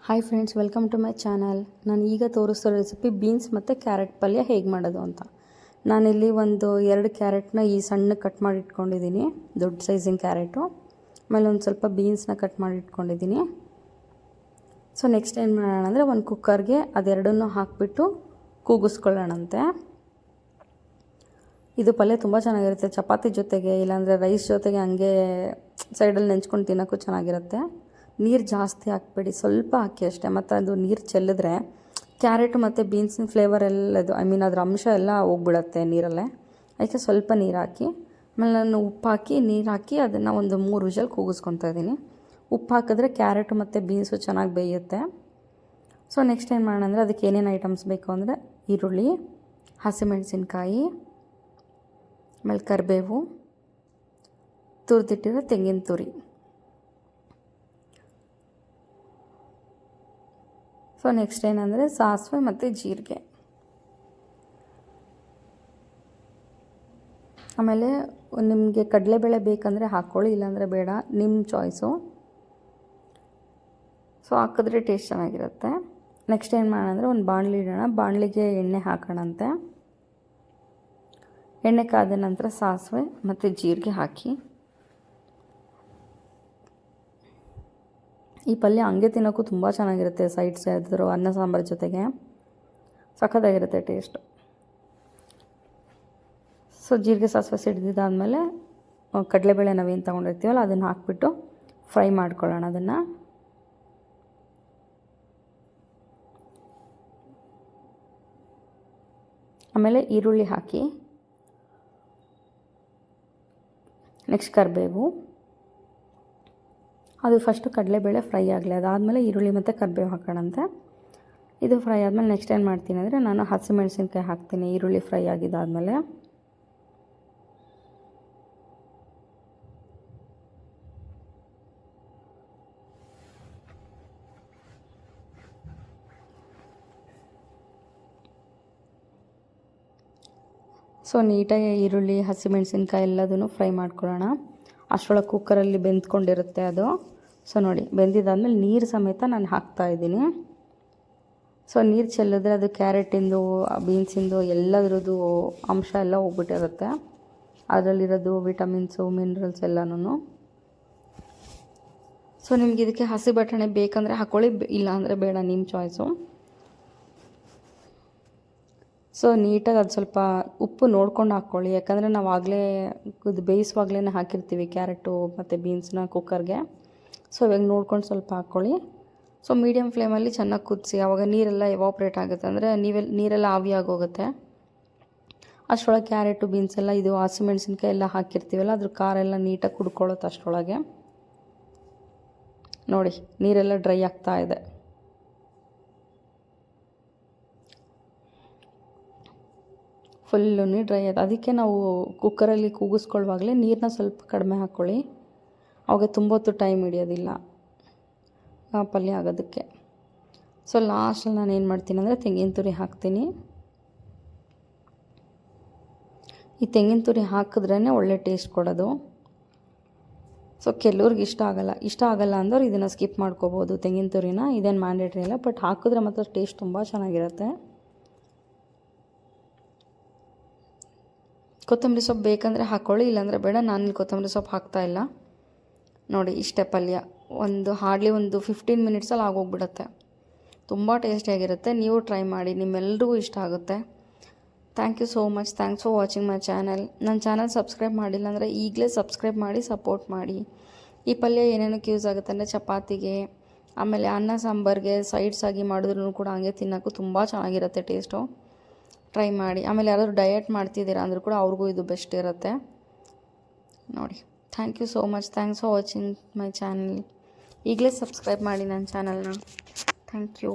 Hi friends, welcome to my channel. ನಾನು ಈಗ ತೋರಿಸೋ ರೆಸಿಪಿ ಬೀನ್ಸ್ ಮತ್ತು ಕ್ಯಾರೆಟ್ ಪಲ್ಯ ಹೇಗೆ ಮಾಡೋದು ಅಂತ. ನಾನಿಲ್ಲಿ ಒಂದು 2 ಕ್ಯಾರೆಟ್ನ ಈ ಸಣ್ಣ ಕಟ್ ಮಾಡಿ ಇಟ್ಕೊಂಡಿದ್ದೀನಿ, ದೊಡ್ಡ ಸೈಜಿನ ಕ್ಯಾರೆಟು. ಆಮೇಲೆ ಒಂದು ಸ್ವಲ್ಪ ಬೀನ್ಸ್ನ ಕಟ್ ಮಾಡಿ ಇಟ್ಕೊಂಡಿದ್ದೀನಿ. ಸೊ ನೆಕ್ಸ್ಟ್ ಏನು ಮಾಡೋಣ ಅಂದರೆ, ಒಂದು ಕುಕ್ಕರ್ಗೆ ಅದೆರಡನ್ನೂ ಹಾಕಿಬಿಟ್ಟು ಕೂಗಿಸ್ಕೊಳ್ಳೋಣಂತೆ. ಇದು ಪಲ್ಯ ತುಂಬ ಚೆನ್ನಾಗಿರುತ್ತೆ, ಚಪಾತಿ ಜೊತೆಗೆ ಇಲ್ಲಾಂದರೆ ರೈಸ್ ಜೊತೆಗೆ ಹಂಗೆ ಸೈಡಲ್ಲಿ ನೆಂಚ್ಕೊಂಡು ತಿನ್ನೋಕ್ಕೂ ಚೆನ್ನಾಗಿರುತ್ತೆ. ನೀರು ಜಾಸ್ತಿ ಹಾಕಬೇಡಿ, ಸ್ವಲ್ಪ ಹಾಕಿ ಅಷ್ಟೇ. ಮತ್ತು ಅದು ನೀರು ಚೆಲ್ಲಿದ್ರೆ ಕ್ಯಾರೆಟು ಮತ್ತು ಬೀನ್ಸಿನ ಫ್ಲೇವರ್ ಎಲ್ಲದು ಅದರ ಅಂಶ ಎಲ್ಲ ಹೋಗ್ಬಿಡುತ್ತೆ ನೀರಲ್ಲೇ. ಅದಕ್ಕೆ ಸ್ವಲ್ಪ ನೀರು ಹಾಕಿ, ಆಮೇಲೆ ನಾನು ಉಪ್ಪು ಹಾಕಿ ನೀರು ಹಾಕಿ ಅದನ್ನು ಒಂದು 3 ವಿಷಲ್ ಕೂಗಿಸ್ಕೊತಾ ಇದ್ದೀನಿ. ಉಪ್ಪು ಹಾಕಿದ್ರೆ ಕ್ಯಾರೆಟು ಮತ್ತು ಬೀನ್ಸು ಚೆನ್ನಾಗಿ ಬೇಯುತ್ತೆ. ಸೊ ನೆಕ್ಸ್ಟ್ ಏನು ಮಾಡೋಣ ಅಂದರೆ, ಅದಕ್ಕೆ ಏನೇನು ಐಟಮ್ಸ್ ಬೇಕು ಅಂದರೆ ಈರುಳ್ಳಿ, ಹಸಿಮೆಣಸಿನ್ಕಾಯಿ, ಆಮೇಲೆ ಕರಿಬೇವು, ತುರಿದಿಟ್ಟಿರೋ ತೆಂಗಿನ ತುರಿ. ಸೊ ನೆಕ್ಸ್ಟ್ ಏನಂದರೆ ಸಾಸಿವೆ ಮತ್ತು ಜೀರಿಗೆ. ಆಮೇಲೆ ನಿಮಗೆ ಕಡಲೆಬೇಳೆ ಬೇಕಂದರೆ ಹಾಕ್ಕೊಳ್ಳಿ, ಇಲ್ಲಾಂದರೆ ಬೇಡ, ನಿಮ್ಮ ಚಾಯ್ಸು. ಸೊ ಹಾಕಿದ್ರೆ ಟೇಸ್ಟ್ ಚೆನ್ನಾಗಿರುತ್ತೆ. ನೆಕ್ಸ್ಟ್ ಏನು ಮಾಡೋಣ ಅಂದರೆ, ಒಂದು ಬಾಣಲಿ ಇಡೋಣ. ಬಾಣಲಿಗೆ ಎಣ್ಣೆ ಹಾಕೋಣಂತೆ. ಎಣ್ಣೆ ಕಾದ ನಂತರ ಸಾಸಿವೆ ಮತ್ತು ಜೀರಿಗೆ ಹಾಕಿ. ಈ ಪಲ್ಯ ಹಂಗೆ ತಿನ್ನೋಕ್ಕೂ ತುಂಬ ಚೆನ್ನಾಗಿರುತ್ತೆ, ಸೈಡ್ಸ್ ಯಾವ್ದಾದ್ರು ಅನ್ನ ಸಾಂಬಾರು ಜೊತೆಗೆ ಸಖತ್ತಾಗಿರುತ್ತೆ ಟೇಸ್ಟು. ಸೊ ಜೀರಿಗೆ ಸಾಸಿವೆ ಸಿಡಿದಾದ್ಮೇಲೆ ಕಡಲೆಬೇಳೆ ನಾವೇನು ತೊಗೊಂಡಿರ್ತೀವಲ್ಲ ಅದನ್ನು ಹಾಕಿಬಿಟ್ಟು ಫ್ರೈ ಮಾಡ್ಕೊಳ್ಳೋಣ ಅದನ್ನು. ಆಮೇಲೆ ಈರುಳ್ಳಿ ಹಾಕಿ, ನೆಕ್ಸ್ಟ್ ಕರಿಬೇವು. ಅದು ಫಸ್ಟು ಕಡಲೆಬೇಳೆ ಫ್ರೈ ಆಗಲಿ, ಅದಾದಮೇಲೆ ಈರುಳ್ಳಿ ಮತ್ತು ಕರಿಬೇವು ಹಾಕೋಣಂತೆ. ಇದು ಫ್ರೈ ಆದಮೇಲೆ ನೆಕ್ಸ್ಟ್ ಏನು ಮಾಡ್ತೀನಿ ಅಂದರೆ, ನಾನು ಹಸಿಮೆಣಸಿನ್ಕಾಯಿ ಹಾಕ್ತೀನಿ ಈರುಳ್ಳಿ ಫ್ರೈ ಆಗಿದ್ದಾದಮೇಲೆ. ಸೊ ನೀಟಾಗಿ ಈರುಳ್ಳಿ ಹಸಿಮೆಣಸಿನ್ಕಾಯಿ ಎಲ್ಲದನ್ನು ಫ್ರೈ ಮಾಡ್ಕೊಳ್ಳೋಣ. ಅಷ್ಟರೊಳಗೆ ಕುಕ್ಕರಲ್ಲಿ ಬೆಂದ್ಕೊಂಡಿರುತ್ತೆ ಅದು. ಸೊ ನೋಡಿ, ಬೆಂದಿದ್ದಾದಮೇಲೆ ನೀರು ಸಮೇತ ನಾನು ಹಾಕ್ತಾಯಿದ್ದೀನಿ. ಸೊ ನೀರು ಚೆಲ್ಲಿದ್ರೆ ಅದು ಕ್ಯಾರೆಟಿಂದು ಬೀನ್ಸಿಂದು ಎಲ್ಲದ್ರದ್ದು ಅಂಶ ಎಲ್ಲ ಹೋಗ್ಬಿಟ್ಟಿರುತ್ತೆ, ಅದರಲ್ಲಿರೋದು ವಿಟಮಿನ್ಸು ಮಿನರಲ್ಸ್ ಎಲ್ಲನೂ. ಸೊ ನಿಮ್ಗೆ ಇದಕ್ಕೆ ಹಸಿ ಬಟಾಣಿ ಬೇಕಂದರೆ ಹಾಕ್ಕೊಳ್ಳಿ, ಇಲ್ಲ ಅಂದರೆ ಬೇಡ, ನಿಮ್ಮ ಚಾಯ್ಸು. ಸೊ ನೀಟಾಗಿ ಅದು ಸ್ವಲ್ಪ ಉಪ್ಪು ನೋಡ್ಕೊಂಡು ಹಾಕ್ಕೊಳ್ಳಿ, ಯಾಕಂದರೆ ನಾವು ಆಗಲೇ ಇದು ಬೇಯಿಸುವಾಗಲೇ ಹಾಕಿರ್ತೀವಿ ಕ್ಯಾರೆಟು ಮತ್ತು ಬೀನ್ಸ್ನ ಕುಕ್ಕರ್ಗೆ. ಸೊ ಇವಾಗ ನೋಡ್ಕೊಂಡು ಸ್ವಲ್ಪ ಹಾಕ್ಕೊಳ್ಳಿ. ಸೊ ಮೀಡಿಯಮ್ ಫ್ಲೇಮಲ್ಲಿ ಚೆನ್ನಾಗಿ ಕುದಿಸಿ, ಆವಾಗ ನೀರೆಲ್ಲ ಎವಾಪ್ರೇಟ್ ಆಗುತ್ತೆ, ಅಂದರೆ ನೀರೆಲ್ಲ ಆವಿಯಾಗೋಗುತ್ತೆ. ಅಷ್ಟರೊಳಗೆ ಕ್ಯಾರೆಟು ಬೀನ್ಸ್ ಎಲ್ಲ ಇದು ಹಸಿಮೆಣಸಿನ್ಕಾಯಿ ಎಲ್ಲ ಹಾಕಿರ್ತೀವಲ್ಲ, ಅದ್ರ ಖಾರ ಎಲ್ಲ ನೀಟಾಗಿ ಕುಡ್ಕೊಳ್ಳುತ್ತೆ ಅಷ್ಟರೊಳಗೆ. ನೋಡಿ, ನೀರೆಲ್ಲ ಡ್ರೈ ಆಗ್ತಾ ಇದೆ. ಫುಲ್ಲು ಡ್ರೈ ಆಯ್ತು. ಅದಕ್ಕೆ ನಾವು ಕುಕ್ಕರಲ್ಲಿ ಕೂಗಿಸ್ಕೊಳ್ಳುವಾಗಲೇ ನೀರನ್ನ ಸ್ವಲ್ಪ ಕಡಿಮೆ ಹಾಕ್ಕೊಳ್ಳಿ, ಅವಾಗ ತುಂಬ ಹೊತ್ತು ಟೈಮ್ ಹಿಡಿಯೋದಿಲ್ಲ ಆ ಪಲ್ಯ ಆಗೋದಕ್ಕೆ. ಸೊ ಲಾಸ್ಟಲ್ಲಿ ನಾನು ಏನು ಮಾಡ್ತೀನಿ ಅಂದರೆ, ತೆಂಗಿನ ತುರಿ ಹಾಕ್ತೀನಿ. ಈ ತೆಂಗಿನ ತುರಿ ಹಾಕಿದ್ರೇ ಒಳ್ಳೆ ಟೇಸ್ಟ್ ಕೊಡೋದು. ಸೊ ಕೆಲವ್ರಿಗೆ ಇಷ್ಟ ಆಗಲ್ಲ ಅಂದವ್ರು ಇದನ್ನು ಸ್ಕಿಪ್ ಮಾಡ್ಕೋಬೋದು, ತೆಂಗಿನ ತುರಿನ. ಇದೇನು ಮ್ಯಾಂಡೇಟ್ರಿ ಇಲ್ಲ, ಬಟ್ ಹಾಕಿದ್ರೆ ಮಾತ್ರ ಟೇಸ್ಟ್ ತುಂಬ ಚೆನ್ನಾಗಿರುತ್ತೆ. ಕೊತ್ತಂಬರಿ ಸೊಪ್ಪು ಬೇಕಂದರೆ ಹಾಕ್ಕೊಳ್ಳಿ, ಇಲ್ಲಾಂದರೆ ಬೇಡ. ನಾನಿಲ್ಲಿ ಕೊತ್ತಂಬರಿ ಸೊಪ್ಪು ಹಾಕ್ತಾಯಿಲ್ಲ. ನೋಡಿ, ಇಷ್ಟೇ ಪಲ್ಯ. ಹಾರ್ಡ್ಲಿ ಒಂದು 15 ಮಿನಿಟ್ಸಲ್ಲಿ ಆಗೋಗ್ಬಿಡುತ್ತೆ. ತುಂಬ ಟೇಸ್ಟಿಯಾಗಿರುತ್ತೆ. ನೀವು ಟ್ರೈ ಮಾಡಿ, ನಿಮ್ಮೆಲ್ರಿಗೂ ಇಷ್ಟ ಆಗುತ್ತೆ. Thank you so much. Thanks for watching my channel. ನನ್ನ ಚಾನಲ್ ಸಬ್ಸ್ಕ್ರೈಬ್ ಮಾಡಿಲ್ಲ ಅಂದರೆ ಈಗಲೇ ಸಬ್ಸ್ಕ್ರೈಬ್ ಮಾಡಿ ಸಪೋರ್ಟ್ ಮಾಡಿ. ಈ ಪಲ್ಯ ಏನೇನಕ್ಕೆ ಯೂಸ್ ಆಗುತ್ತೆ ಅಂದರೆ, ಚಪಾತಿಗೆ, ಆಮೇಲೆ ಅನ್ನ ಸಾಂಬಾರಿಗೆ ಸೈಡ್ಸ್ ಆಗಿ ಮಾಡಿದ್ರೂ ಕೂಡ ಹಂಗೆ ತಿನ್ನೋಕ್ಕೂ ತುಂಬ ಚೆನ್ನಾಗಿರುತ್ತೆ ಟೇಸ್ಟು. ಟ್ರೈ ಮಾಡಿ. ಆಮೇಲೆ ಯಾರಾದರೂ ಡಯಟ್ ಮಾಡ್ತಿದ್ದೀರಾ ಅಂದರೂ ಕೂಡ ಅವ್ರಿಗೂ ಇದು ಬೆಸ್ಟ್ ಇರುತ್ತೆ ನೋಡಿ. Thank you so much. Thanks for watching my channel. ಈಗಲೇ ಸಬ್ಸ್ಕ್ರೈಬ್ ಮಾಡಿ ನನ್ನ ಚಾನಲ್ನ. Thank you.